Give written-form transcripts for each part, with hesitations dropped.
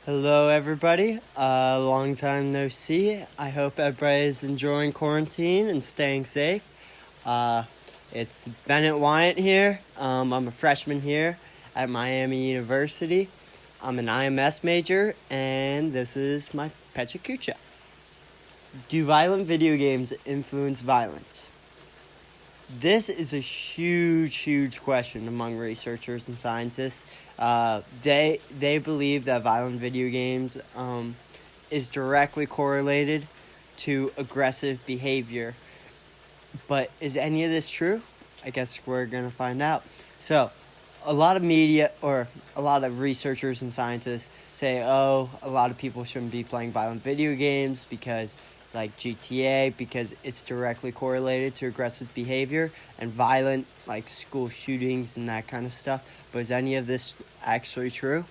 Hello, everybody. Long time no see. I hope everybody is enjoying quarantine and staying safe. Uh, it's Bennett Wyatt here. I'm a freshman here at Miami University. I'm an IMS major, and this is my pecha kucha. Do violent video games influence violence? This is a huge question among researchers and scientists. They believe that violent video games is directly correlated to aggressive behavior. But is any of this true? I guess we're going to find out. So, a lot of media or a lot of researchers and scientists say, a lot of people shouldn't be playing violent video games because like GTA, because it's directly correlated to aggressive behavior and violent, like school shootings and that kind of stuff. But is any of this actually true?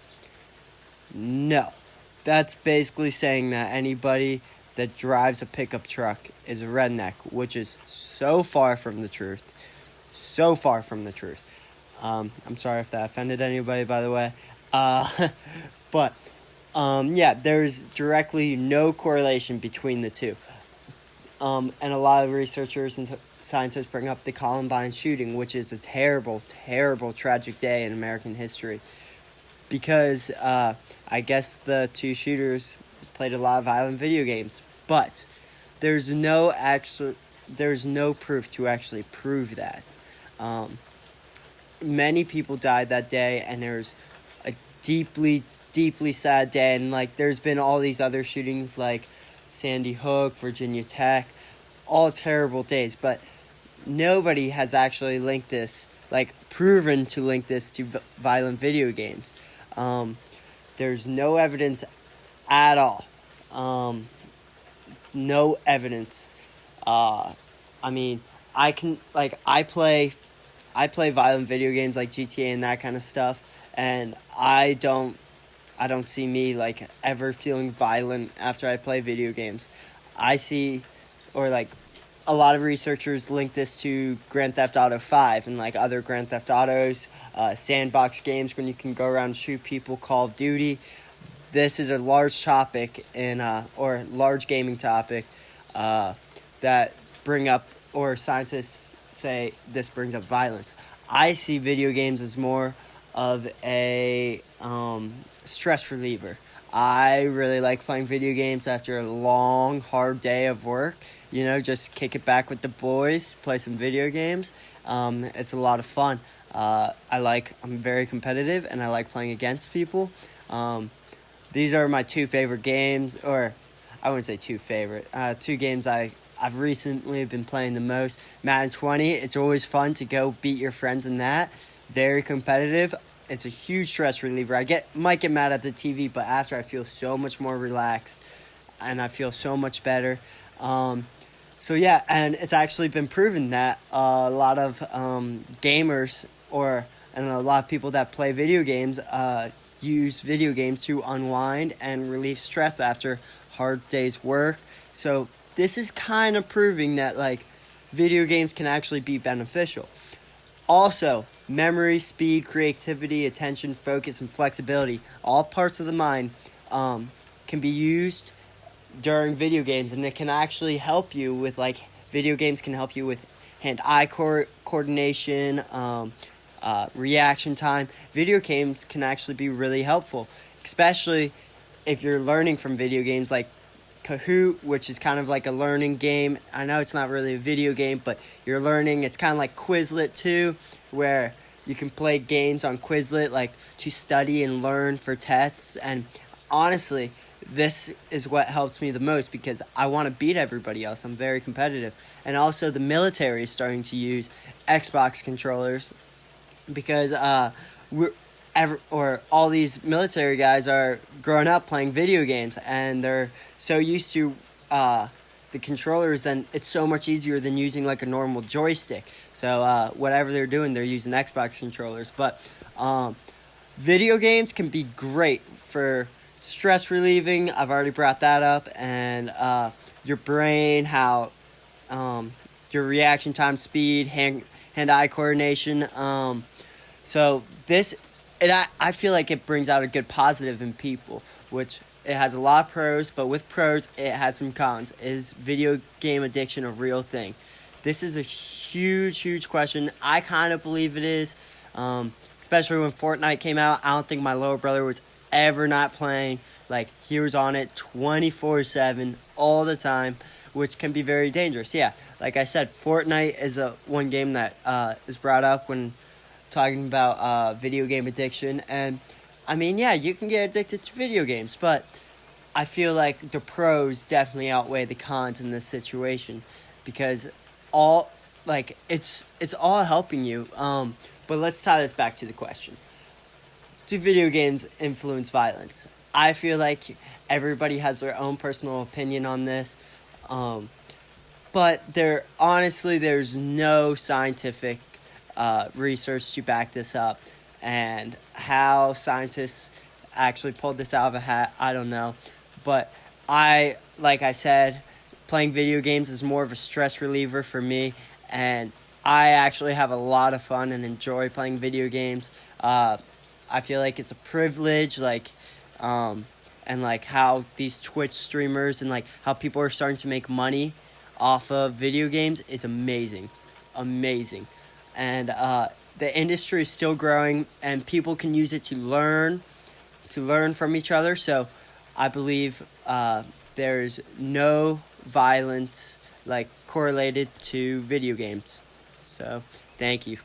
No. That's basically saying that anybody that drives a pickup truck is a redneck, which is so far from the truth. So far from the truth. I'm sorry if that offended anybody, by the way. But there's directly no correlation between the two. And a lot of researchers and scientists bring up the Columbine shooting, which is a terrible, tragic day in American history. Because I guess the two shooters played a lot of violent video games. But there's no proof to actually prove that. Many people died that day, and there's a deeply sad day, and like there's been all these other shootings like Sandy Hook, Virginia Tech, all terrible days, but nobody has actually linked this, like proven to link this to violent video games. There's no evidence at all. No evidence. I play violent video games like GTA and that kind of stuff, and I don't see me like ever feeling violent after I play video games. I see, or like a lot of researchers link this to Grand Theft Auto 5 and like other Grand Theft Autos, sandbox games when you can go around and shoot people, Call of Duty. This is a large topic or large gaming topic that bring up, or scientists say this brings up violence. I see video games as more of a stress reliever. I really like playing video games after a long, hard day of work. Just kick it back with the boys, play some video games. It's a lot of fun. I'm very competitive, and I like playing against people. These are my two favorite games, or I wouldn't say two favorite. Two games I've recently been playing the most. Madden 20, it's always fun to go beat your friends in that. Very competitive. It's a huge stress reliever. I might get mad at the TV, but after I feel so much more relaxed, and I feel so much better. And it's actually been proven that a lot of gamers and a lot of people that play video games use video games to unwind and relieve stress after hard day's work. So this is kind of proving that like video games can actually be beneficial. Also, memory, speed, creativity, attention, focus, and flexibility, all parts of the mind can be used during video games, and it can actually help you with video games can help you with hand-eye coordination, reaction time. Video games can actually be really helpful, especially if you're learning from video games like Kahoot, which is kind of like a learning game. I know it's not really a video game, but you're learning. It's kind of like Quizlet too, where you can play games on Quizlet like to study and learn for tests. And honestly, this is what helps me the most because I want to beat everybody else. I'm very competitive. And also the military is starting to use Xbox controllers because all these military guys are growing up playing video games, and they're so used to the controllers, and it's so much easier than using like a normal joystick. So whatever they're doing, they're using Xbox controllers. But video games can be great for stress relieving. I've already brought that up, and your brain, how your reaction time, speed, hand-eye coordination. So this I feel like it brings out a good positive in people, which it has a lot of pros, but with pros, it has some cons. Is video game addiction a real thing? This is a huge, huge question. I kind of believe it is, especially when Fortnite came out. I don't think my little brother was ever not playing. Like, he was on it 24/7 all the time, which can be very dangerous. Yeah, like I said, Fortnite is one game that is brought up when talking about video game addiction. And I mean, yeah, you can get addicted to video games, but I feel like the pros definitely outweigh the cons in this situation, because all it's all helping you. But let's tie this back to the question: do video games influence violence? I feel like everybody has their own personal opinion on this, but there's no scientific research to back this up, and how scientists actually pulled this out of a hat, I don't know. But like I said, playing video games is more of a stress reliever for me, and I actually have a lot of fun and enjoy playing video games. I feel like it's a privilege, and like how these Twitch streamers and like how people are starting to make money off of video games is amazing, amazing. And the industry is still growing, and people can use it to learn from each other. So I believe there's no violence like correlated to video games. So thank you.